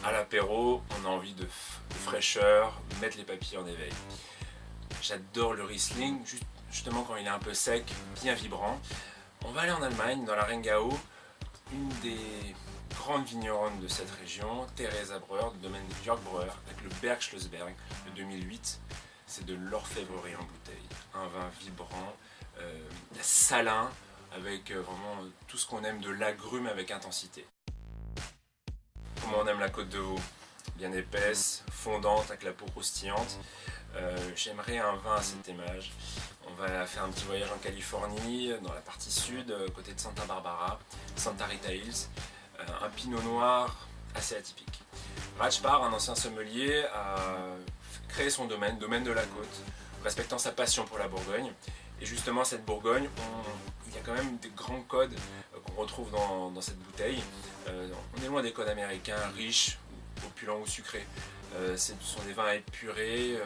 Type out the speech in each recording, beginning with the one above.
À l'apéro, on a envie de fraîcheur, mettre les papilles en éveil. J'adore le Riesling, justement quand il est un peu sec, bien vibrant. On va aller en Allemagne, dans la Rheingau, une des grandes vigneronnes de cette région, Theresa Breuer, du domaine de Jörg Breuer, avec le Bergschlossberg de 2008. C'est de l'orfèvrerie en bouteille. Un vin vibrant, salin, avec vraiment tout ce qu'on aime de l'agrume avec intensité. Comment on aime la Côte de Vaud? Bien épaisse, fondante, avec la peau croustillante. J'aimerais un vin à cette image. On va faire un petit voyage en Californie, dans la partie sud, côté de Santa Barbara, Santa Rita Hills. Un pinot noir assez atypique. Ratchbar, un ancien sommelier, a créé son domaine de la côte, respectant sa passion pour la Bourgogne. Et justement, cette Bourgogne, il y a quand même des grands codes qu'on retrouve dans cette bouteille. On est loin des codes américains, riches, opulents ou sucrés. Ce sont des vins épurés,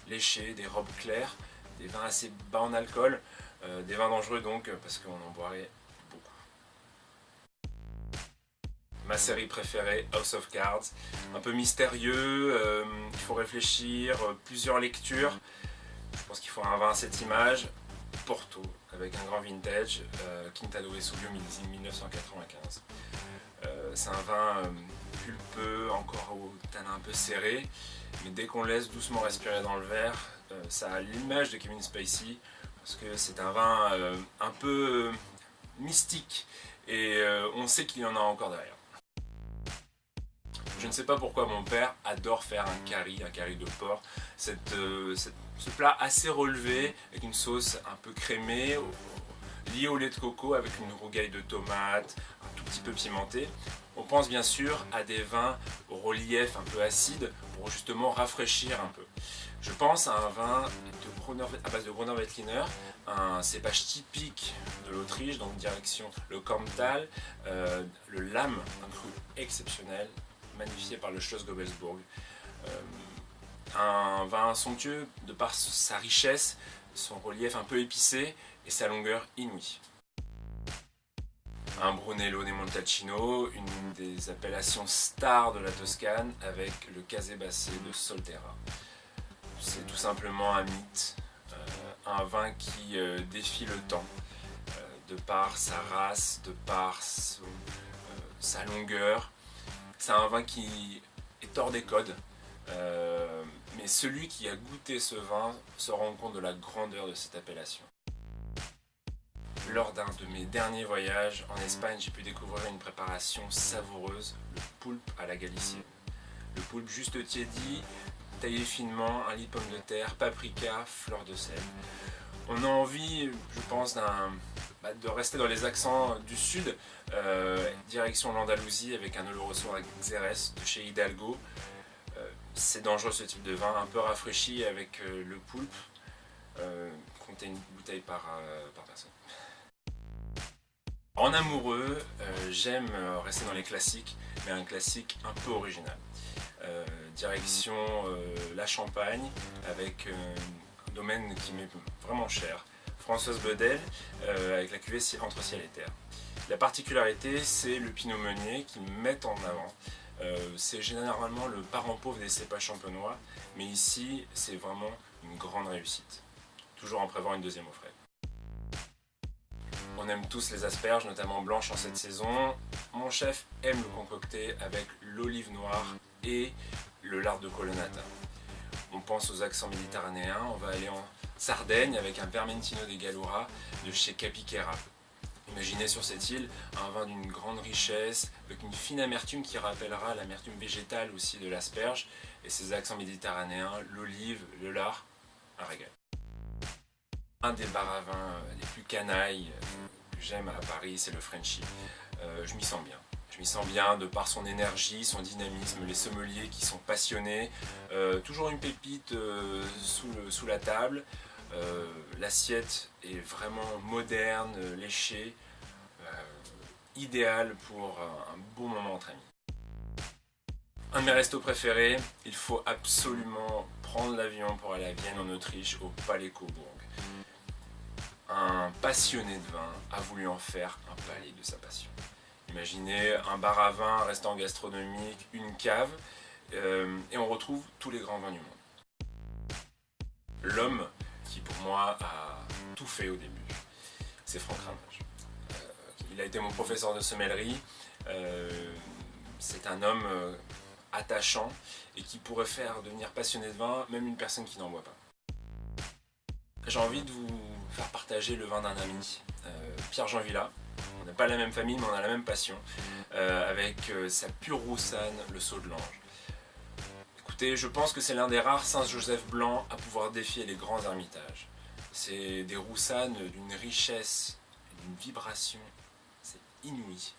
léchés, des robes claires, des vins assez bas en alcool, des vins dangereux donc, parce qu'on en boirait beaucoup. Ma série préférée, House of Cards, un peu mystérieux, il faut réfléchir, plusieurs lectures. Je pense qu'il faut un vin à cette image, Porto, avec un grand vintage, Quintado et Subio 1995. C'est un vin pulpeux, encore au tanin un peu serré, mais dès qu'on laisse doucement respirer dans le verre, ça a l'image de Kevin Spacey, parce que c'est un vin un peu mystique, et on sait qu'il y en a encore derrière. Je ne sais pas pourquoi mon père adore faire un curry de porc. Ce plat assez relevé, avec une sauce un peu crémée, liée au lait de coco, avec une rougaille de tomates, un tout petit peu pimenté. On pense bien sûr à des vins au relief un peu acide, pour justement rafraîchir un peu. Je pense à un vin à base de Gruner Veltliner, un cépage typique de l'Autriche, donc direction le Korntal, le Lamm, un cru exceptionnel, magnifié par le Schloss Gobelsburg. Un vin somptueux de par sa richesse, son relief un peu épicé et sa longueur inouïe. Un Brunello di Montalcino, une des appellations stars de la Toscane, avec le Casebasse de Solterra. C'est tout simplement un mythe, un vin qui défie le temps, de par sa race, de par sa longueur. C'est un vin qui est hors des codes, mais celui qui a goûté ce vin se rend compte de la grandeur de cette appellation. Lors d'un de mes derniers voyages en Espagne, j'ai pu découvrir une préparation savoureuse, le poulpe à la galicienne. Le poulpe juste tiédi, taillé finement, un lit de pommes de terre, paprika, fleur de sel. On a envie, je pense, de rester dans les accents du sud, direction l'Andalousie avec un Oloroso avec Xérès de chez Hidalgo. C'est dangereux ce type de vin, un peu rafraîchi avec le poulpe. Comptez une bouteille par personne. En amoureux, j'aime rester dans les classiques, mais un classique un peu original. Direction la Champagne, avec un domaine qui m'est vraiment cher. Françoise Bedel, avec la cuvée Entre ciel et terre. La particularité, c'est le Pinot Meunier qui met en avant. C'est généralement le parent pauvre des cépages champenois, mais ici, c'est vraiment une grande réussite. Toujours en prévoir une deuxième au frais. On aime tous les asperges, notamment blanches en cette saison. Mon chef aime le concocter avec l'olive noire et le lard de Colonnata. On pense aux accents méditerranéens, on va aller en Sardaigne avec un Vermentino de Gallura de chez Capiquera. Imaginez sur cette île un vin d'une grande richesse, avec une fine amertume qui rappellera l'amertume végétale aussi de l'asperge, et ses accents méditerranéens, l'olive, le lard, un régal. Un des bars à vin les plus canailles que j'aime à Paris, c'est le Frenchy. Je m'y sens bien. Je m'y sens bien de par son énergie, son dynamisme, les sommeliers qui sont passionnés. Toujours une pépite sous la table. L'assiette est vraiment moderne, léchée, idéale pour un bon moment entre amis. Un de mes restos préférés, il faut absolument prendre l'avion pour aller à Vienne en Autriche, au Palais Coburg. Un passionné de vin a voulu en faire un palais de sa passion. Imaginez un bar à vin, un restaurant gastronomique, une cave, et on retrouve tous les grands vins du monde. L'homme qui pour moi a tout fait au début, c'est Franck Ramage. Il a été mon professeur de sommellerie, c'est un homme attachant et qui pourrait faire devenir passionné de vin même une personne qui n'en boit pas. J'ai envie de vous faire partager le vin d'un ami, Pierre-Jean Villa. On n'a pas la même famille mais on a la même passion, avec sa pure roussanne, le Saut de l'Ange. Écoutez, je pense que c'est l'un des rares Saint-Joseph blancs à pouvoir défier les grands ermitages. C'est des roussanes d'une richesse, d'une vibration, c'est inouï.